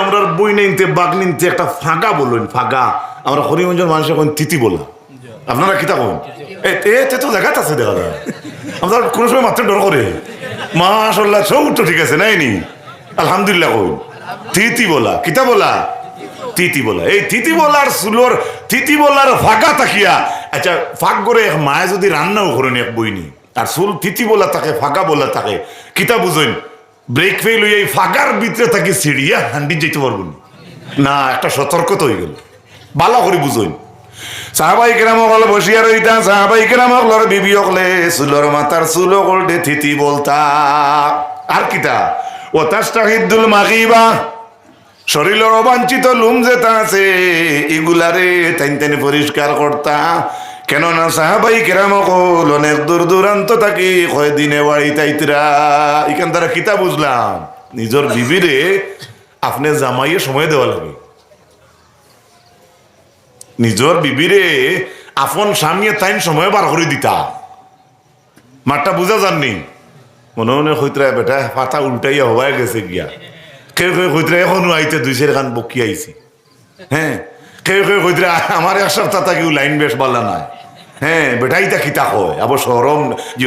আমরা বই নিতে বাঘ নিতে একটা ফাঁকা বললেন, ফাঁকা আমরা হরিমঞ্জের মানুষ এখন তিথি বলা, আপনারা কিতা বলেন? এতে তো দেখাত আছে, দেখা যায় আমরা কোনো সময় মাত্র ডর করে মাশাআল্লাহ সব তো ঠিক আছে নাইনি আলহামদুলিল্লাহ কই তিথি বলা, কিতা বলা? তিথি বলা। এই তিথি বলার সুলোর তিথি বলার ফাঁকা থাকিয়া, আচ্ছা ফাঁক করে এক মায়ে যদি রান্নাও করেন এক বইনি আর চুল তিথি বলা থাকে ফাঁকা বলা থাকে, কিতা বুঝেন? ব্রেক ফেল হয়ে এই ফাঁকার ভিতরে থাকি সিঁড়িয়া হান্ডি যেতে পারবেন না, একটা সতর্কতা হয়ে গেল, ভালো করে বুঝেন। সাহাবাই কেরাম হল বসিয়া রইতা, সাহাবাই কেরাম হলর বিবি হকলে চুলর মাথার চুল হলটে তিথি বলতা। আর কিতা? ও তাস্তাহিদুল মাগিবা, শরীরের অবাঞ্ছিত লুম যেটা আছে এগুলারে টাইন টাইন পরিষ্কার করতা। কেননা সাহাবাই কেরাম হল অনেক দূর দূরান্ত থাকি কয়দিনে বাড়ি তাইতরা। এখান তারা কিতা বুঝলাম, নিজের বিবিরে আপনি জামাইয়ে সময় দেওয়া লাগে, নিজের বিবিরে আপন স্বামী তাইন সময় বার করে দিতা। মাঠটা বুঝা যাননি? মনে মনে হইতরা বেটা পাতা উল্টাইয়া হওয়াই গেছে গিয়া। কেউ কেউ হইতরা এখনো আইতে 2 গান বকি আইছি। হ্যাঁ, কেউ কেউ হইতরা আমার এক সপ্তাহ তাকেও লাইন বেশ বলা নাই। হ্যাঁ, বেটাইতা কিতা কয় আবার সরম যে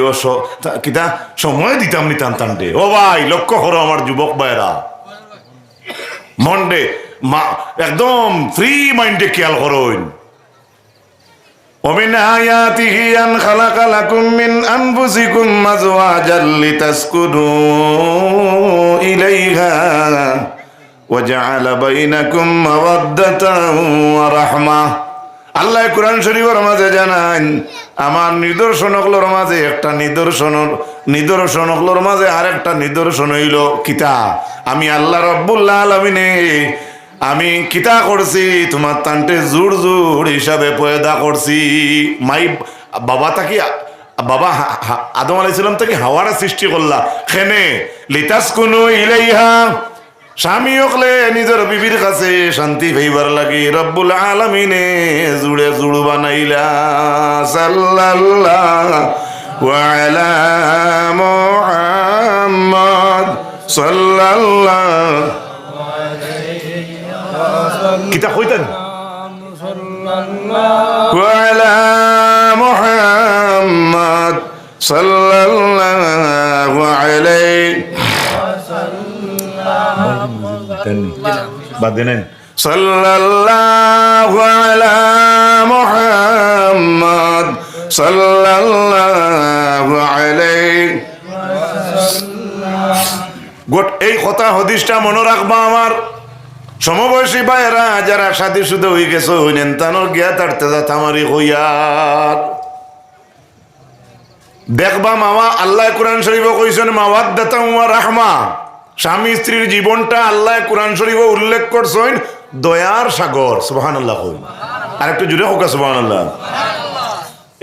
কিতা সময় দিতাম নি টান টানটে। ও ভাই লক্ষ্য করো আমার যুবক ভাইরা, মন্ডে মা একদম ফ্রি মাইন্ডে খেয়াল করুন। ومن آياته أن خلق لكم من أنفسكم أزواجا لتسكنوا إليها وجعل بينكم مودة ورحمة। আল্লাহ কুরআন শরীফের মাঝে জানান, আমার নিদর্শনগুলোর মাঝে একটা নিদর্শনগুলোর মাঝে আরেকটা নিদর্শন হইল কিতা? আমি আল্লাহ রাব্বুল আলামিনে আমি কিতা করছি, তোমার তান্টে জোর জোর হিসাবে পয়দা করছি। মাই বাবা তাকে বাবা আদম আলাইহিস সালাম থেকে হাওয়ারা সৃষ্টি করলা খেনে লিতাসকুনু ইলাইহা, স্বামী হকলে নিজের বিবির কাছে শান্তি পাইবার লাগি রব্বুল আলামিনে জুড়ে জুড় বানাইলা। সাল্লাল্লাহু আলা মুহাম্মদ সাল্লাল্লাহু কিতা কইতেন ওয়ালা মুহাম্মদ সাল্লাল্লাহু আলাইহি বাদেন সাল্লাল্লাহু আলা মুহাম্মদ সাল্লাল্লাহু আলাইহি। গোট এই কথা হাদিসটা মনে রাখবা আমার সমবয়সী ভাইয়েরা, যারা সাথী শুধু হয়ে গেছে হইলেন তানোর গিয়া তাড়তে যা তামারি হইয়ার দেখবা মামা। আল্লাহ কুরআন শরীফে কইছেন মাওয়াদ্দাতাম ওয়া রাহমা, স্বামী স্ত্রীর জীবনটা আল্লাহ কুরআন শরীফে উল্লেখ করছেন দয়ার সাগর। সুবহানাল্লাহ কই আর একটু জুড়ে হোক সুবহানাল্লাহ।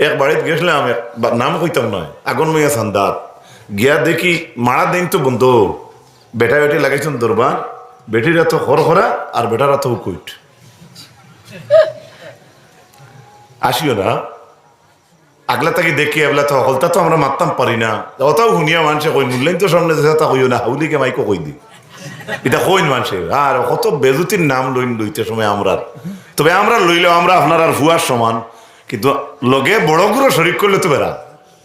এক বাড়িতে গেছিলাম, নাম কইতাম নয়, আগুন মাইয়া সান্দাত গিয়া দেখি মারা দিন তো বন্ধু বেটা বেটি লাগাইছেন দরবার, বেটিরা তো খরখরা আর বেটারা তো কুইট। আসিও না আগলা তাকে দেখি এবলা তো হলতা তো আমরা মারতাম পারি না, অতাও শুনিয়া মানুষে কই মূল্যায়ন তো সামনে যেটা কইও না হাউলিকে মাইকো কই দি এটা কইন মানুষের। আর কত বেজুতির নাম লইতে সময় আমরা, তবে আমরা লইলেও আমরা আপনার আর ভুয়ার সমান, কিন্তু লগে বড় গুলো শরিক করলে তো বেড়া,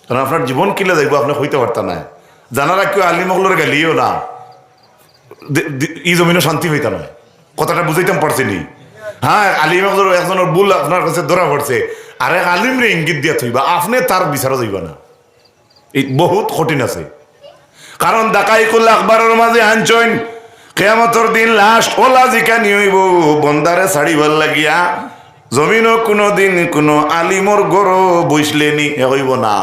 কারণ আপনার জীবন কিলে যাইব আপনি হইতে পারতাম না। জানারা কেউ আলিমগুলোর গালিও না, ই জমিনও শান্তি হইতা নয়, কথাটা বুঝাইতাম পারছি নি। হ্যাঁ, আলিম একজনের ভুল আপনার কাছে ধরা পড়ছে, আর এক আলিম রে ইঙ্গিত দিয়া থইবা, আপনি তার বিচারও যাইবা না। এই বহুত কঠিন আছে, কারণ দাকাইকুল আখবারের মাঝে আনছইন কিয়ামতের দিন লাস্ট ওলা জিকানি হইব বন্দারে ছাড়িবার লাগিয়া। জমিনও কোনো দিন কোনো আলিমর গড় বইসলেনি হইব না,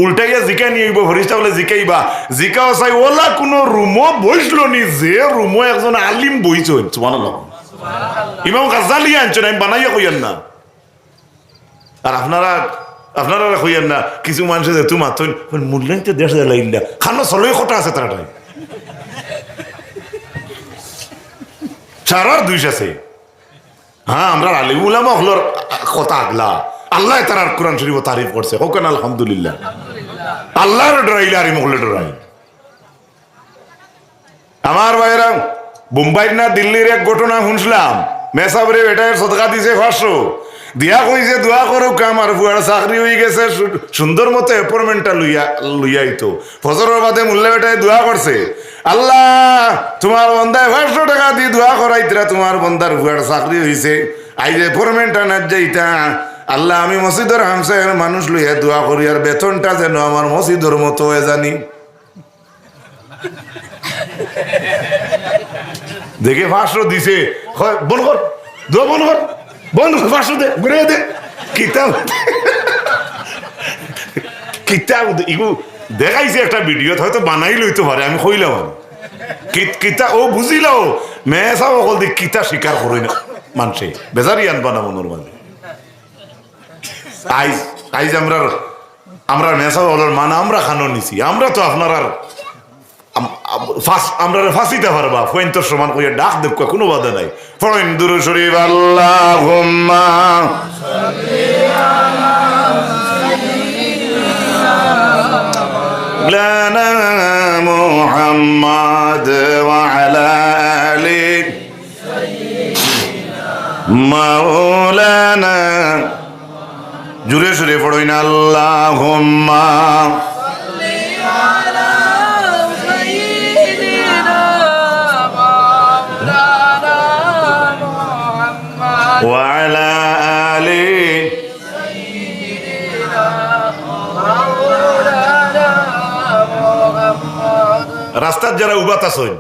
উল্টাইয়া জিকা নিয়ে ফরিস্তা বলে জিকাইবা, জিকাও চাই ওলা কোনো রুমও বইসল নি যে রুমও একজন আলিম বইছেন। সুবহানাল্লাহ, ইমাম গাজ্জালি আনছেন, আমি বানাইয়া কইয়েন না। আর আপনারা কইয়েন না কিছু মানুষ যেহেতু মাত্র মূল্যায়ন তো দেশ লাইলা খানো চলই কথা আছে, তারা সারার দুইশ আছে। হ্যাঁ, আমরা আলিম উলামা হলোর কথা আগলা, আল্লাহ তার কোরআন শরীফ তারিফ করছে, হোকেন আলহামদুলিল্লাহ। আল্লাহর ডরাইলে আর মহলে ডরাই। আমার ভাইরা বোম্বাইর না দিল্লির এক ঘটনা শুনছিলাম, মেসাবরে বেটায় সদকা দিছে 500 দিয়া কইছে দোয়া করুক আমার বুয়ার চাকরি হয়ে গেছে, সুন্দর মতো অ্যাপয়েন্টমেন্টটা লইয়াইতো। ফজরের বাদে মুল্লা বেটায় দোয়া করছে, আল্লাহ তোমার বন্দায় 500 টাকা দিয়ে দোয়া করাইতরা, তোমার বন্দার বুয়ার চাকরি হয়েছে, আইজ অ্যাপয়েন্টমেন্টটা না যাইতা। আল্লাহ আমি মসজিদের হামসায়ের মানুষ লইয়া দোয়া করি, আর বেতনটা যেন আমার মসজিদের মতো হয়ে জানি। দেখে 500 দিছে, বন কর দোয়া, বন কর 500 দে, ঘুরে দে কিতাব কিতাব ইগু দেখাইছে একটা ভিডিও, হয়তো বানাই লইতে পারে, আমি কইলাম কিতা ও বুঝিলাও মেসা অকল দি কিতা স্বীকার করি না মানুষে বেজারি আনবা না মনের মাঝে। আইজ আইজ আমরা মেসা বলার মানে আমরা খানো নিছি, আমরা তো আপনার আর আমরা ফাঁসিতে পারবা ফয়েন্তর সমান কইয়া ডাক দেব, কোনো বাধা নাই। ফয়েন দুরূদ শরীফ আল্লাহুম্মা লানা মুহাম্মাদ ওয়া আলা আলি মাওলানা, জুরে সুরে পড়ইন আল্লাহুম্মা وعلى آله রাস্তার যারা উবাত আছেন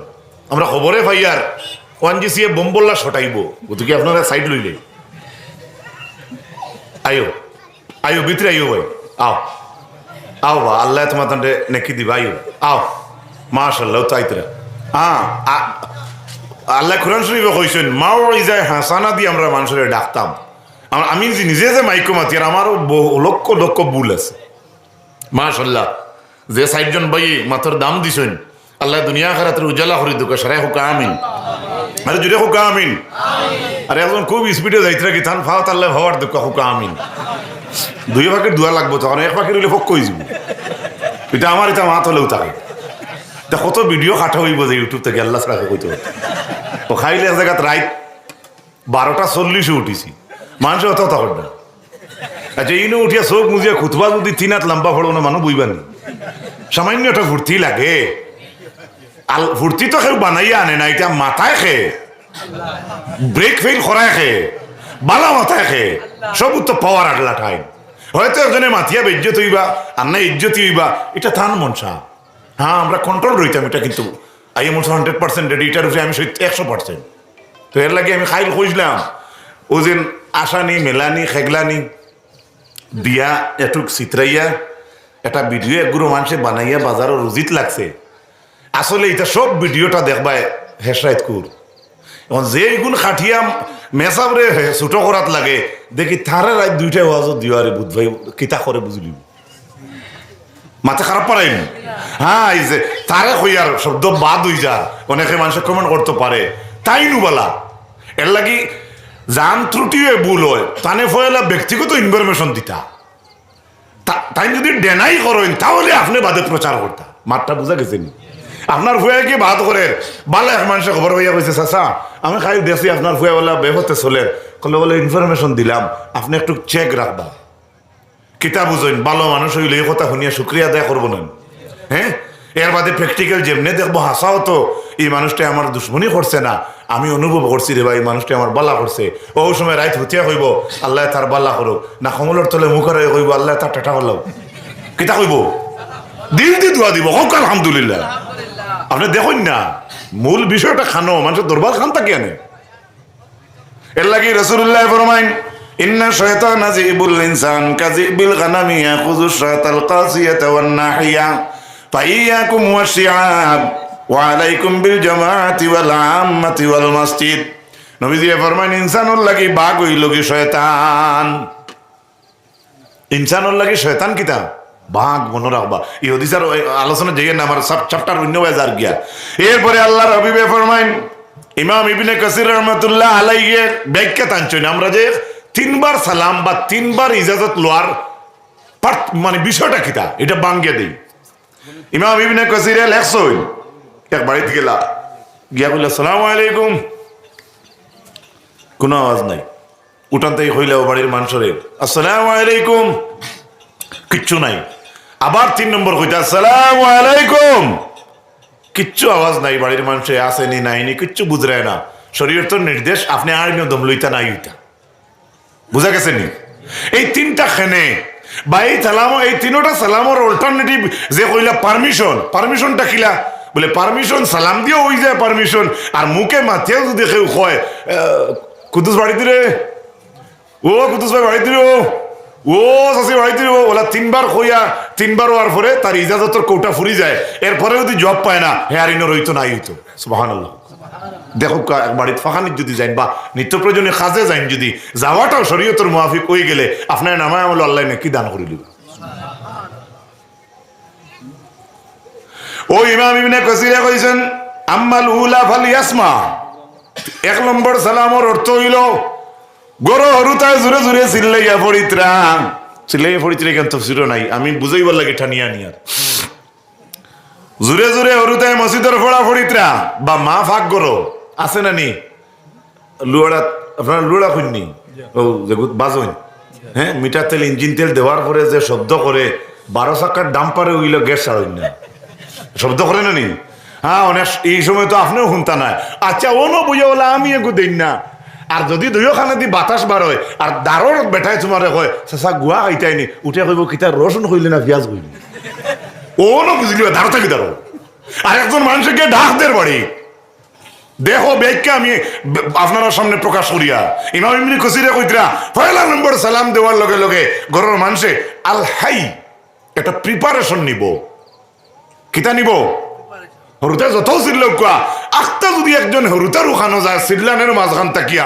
আমরা খবরে ভাইয়ার ওয়ানজিসি বোম্বল্লা ছটাইব, ওদিকে আপনারা সাইড লইলে আয়ো আয়ো ভিতরে আয়ো ভাই, আও আও বা আল্লাহ তোমার তান্ডে নেকি দিবা, আয়ো আও মাশাআল্লাহ তাইতরা। হ্যাঁ আল্লাহ কোরআন শরীফে কইছেন মাওইজায়ে হাসানা দিয়ে আমরা মানুষের ডাকতাম। আমি নিজে যে মাইকো মাতি আর আমারও লক্ষ লক্ষ ভুল আছে। মাশাআল্লাহ যে 60 জন ভাই মাথার দাম দিছেন, আল্লাহ দুনিয়া আখিরাতের উজালা করে দুকা সারাই হোক আমিন। আরে জুড়ে হোক আমিন। আর এখন খুব স্পিডে যাইতে রাখি থান ফাওয়াত আল্লাহ ভাবার দুকা হোক আমিন। 2 ভাগের দোয়া লাগবো, তখন 1 ভাগের হইলে ফক কই যাব, এটা আমার এটা মাথা হলেও থাকে। তা কত ভিডিও কাটা হইব যে ইউটিউব থেকে আল্লাহ ছাড়া কইতে হতো। ও খাইলে এক জায়গাত রাত 12:40 উঠিছি, মানুষের অত তখন না। আচ্ছা ইনো উঠিয়া চোখ মুজিয়া খুতবা যদি 3 হাত লম্বা ফলো না মানুষ বইবানি, সামান্য একটা ফুর্তি লাগে। ফুর্তি তো কেউ বানাইয়া আনে না, এটা মাথায় খে ব্রেক ফেল করায় খে বালা মাথায় খে সব তো পাওয়ার আগলা ঠাই। হয়তো একজনে মাথিয়া বেজ্জত হইবা আর না ইজ্জতি হইবা, এটা থান মনসা। হ্যাঁ আমরা কন্ট্রোল রইতাম এটা, কিন্তু আই এম 100% রেডি, এটার উপরে আমি 100%। তো এর লাগে আমি খাইল খুঁজলাম ও যেন আসানি মেলানি খেগলানি দিয়া এটুক চিত্রাইয়া একটা ভিডিও একগুলো মানুষে বানাইয়া বাজারও রুজিত লাগছে। আসলে এটা সব ভিডিওটা দেখবাই হেসরাইত কুর, এখন যে গুণ খাটিয়া মেসাবরে ছুটো করাত লাগে দেখি থারে রাত 2টায় ওয়াজত দিও, আরে বুধ ভাই কিতা করে বুঝলি মাথা খারাপ পারাইনি। হ্যাঁ এই যে তারে হইয়ার শব্দ বাদ হই যা, অনেকে মানুষের কমেন্ট করতে পারে তাই নুবালা। এর লাগি জান ত্রুটি হয়ে ভুল হয় তানে ফয়লা ব্যক্তিগত ইনফরমেশন দিতা, তাই যদি ডেনাই করেন তাহলে আপনি বাদে প্রচার করতা। মাঠটা বুঝা গেছেন? আপনার ফুয়া কি বাদ করে বালা এক মানুষের খবর হইয়া কইছে চাচা আমি খাই দেখছি আপনার ফুয়া বলা বেহতে চলে, কলে বলে ইনফরমেশন দিলাম আপনি একটু চেক রাখবা। কিতা বুঝেন ভালো মানুষ হইলে এই কথা শুনিয়া শুক্রিয়া আদায় করবো না। হ্যাঁ এর বাদে প্র্যাকটিক্যাল যেমনি দেখবো হাসাও তো এই মানুষটা আমার দুশ্মনী করছে না, আমি অনুভব করছি রে ভাই মানুষটা আমার বালা করছে। ও সময় রাইত হতিয়া হইব আল্লাহ তার বালা করুক, না কমলের তলে মুখের হইব আল্লাহ তার টাটা করলাম। কিতা কইব দিল দিয়ে দোয়া দিব হোক আলহামদুলিল্লাহ। আপনি দেখুন না মূল বিষয়টা খানো মানুষের দরবার খান তাকে আনে। এর লাগি রাসূলুল্লাহ ফরমাইন ইন্না শাইতানা যিবুল ইনসান কাযিবিল গানামি ইয়াখুযু শাতাল কাসিয়াতা ওয়ান নাহিয়া ফাইয়াকুম ওয়াশিআব ওয়া আলাইকুম বিল জামাআতি ওয়াল আম্মাতি ওয়াল মসজিদ। নবীজি ফরমাইন ইনসানুল লাগি বাঘ হইল কি শয়তান, ইনসানুল লাগি শয়তান কিতা বাঘ মনে রাখবা। এই হাদিসের আলোচনা যাইয়ে না আমার সব চ্যাপ্টার অন্য বাজার গিয়া। এরপরে আল্লাহর হাবিবে ফরমাইন ইমাম ইবনে কাসির রহমাতুল্লাহ আলাইহি ব্যাখ্যা টানছেন আমরা যে 3 বার সালাম বা 3 বার ইজাজত লওয়ার মানে বিষয়টা কিতা এটা বাঙ্গিয়ে দেই। ইমাম ইবনে কাসির লেখছেন এক বাড়িতে গেলা গিয়া কইল আসসালামু আলাইকুম, কোনো আওয়াজ নাই। উঠান থেকে হইলেও বাড়ির মানুষরে আসসালামু আলাইকুম, কিচ্ছু নাই। আবার 3 নম্বর কইতে আসসালামু আলাইকুম, কিচ্ছু আওয়াজ নাই। বাড়ির মানুষে আসেনি নাইনি কিচ্ছু বুঝরায় না। শরীয়ত নির্দেশ আপনি আর দম লইতা নাই হইতা, বুঝা গেছে নি? এই 3টা খেনে বা এই সালামো, এই 3টা সালামর অল্টারনেটিভ যে কইলা পারমিশনটা কিলা বলে পারমিশন সালাম দিয়েও হয়ে যায় পারমিশন, আর মুখে মাথিয়াও যদি কেউ কয় কুদ্দুস বাড়িতে রে, ও কুদ্দুস ভাই বাড়িতে রে, ও চাষি বাড়িতে রে, ওলা 3বার কইয়া 3বার হওয়ার পরে তার ইজাজতর কৌটা ফুরি যায়। এরপরে যদি জব পায় না হে আর ইনো রইতো নাই হইতো। সুবহানাল্লাহ। দেখো বাড়ির ফাঁকানিত যদি যাইন বা নিত্য প্রয়োজনে কাজে যাইন, যদি যাওয়াটাও শরীয়তের মুআফিক হয়ে গেলে আপনার নামায় আমল আল্লাহ কি দান করিল। ও ইমাম ইবনে কাসিরে কইছেন আম্মাল উলা ফালিয়াসমা, 1 নম্বর সালামর অর্থ হইল গরো হরুতায় জোরে জোরে চিল্লাইয়া পড়িত্রাম। চিল্লাইয়া পড়িত্রা কেন তফসির নাই, আমি বুঝাইবার লাগে ঠানিয়া নিয়ার। জোরে জোরে হরুতায় মসজিদের ফোড়া পড়িত্রা বা মা ফাঁক গরো আছে না নি লুয়াড়া, আপনার লুড়া খুননি ও বাজইন, হ্যাঁ মিটার তেল ইঞ্জিন তেল দেওয়ার পরে যে শব্দ করে 12 চাকার ডাম্পারে উইল গ্যাস ছাড়ুন না, শব্দ করে না নি? হ্যাঁ অনেক এই সময় তো আপনিও শুনতা নাই। আচ্ছা অনো বুঝে বলে আমি এগু দিন না। আর যদি 2খানা দি বাতাস বার হয় আর দাঁড়র বেঠাই তোমারে কয় চাচা গুয়া খাইতাইনি, উঠে কইব কিতা রসুন হইলে না পেঁয়াজ হইলি, ওনো বুঝলি দাঁড়ো থাকি দাঁড়ো। আর একজন মানুষকে ঢাক দের বাড়ি দেখো ব্যাগকে আমি আপনার সামনে প্রকাশ করিয়া ইমাম ইবনে কাসিরে কইতরা 1 নম্বর সালাম দেওয়ার লগে লগে ঘরের মানুষে আল হাই একটা প্রিপারেশন নিব। কিতা নিব? হরুতা যত চিল্লা আখতা যদি একজন হরুতার উখানো যায় চিল্লানের মাঝখান তাকিয়া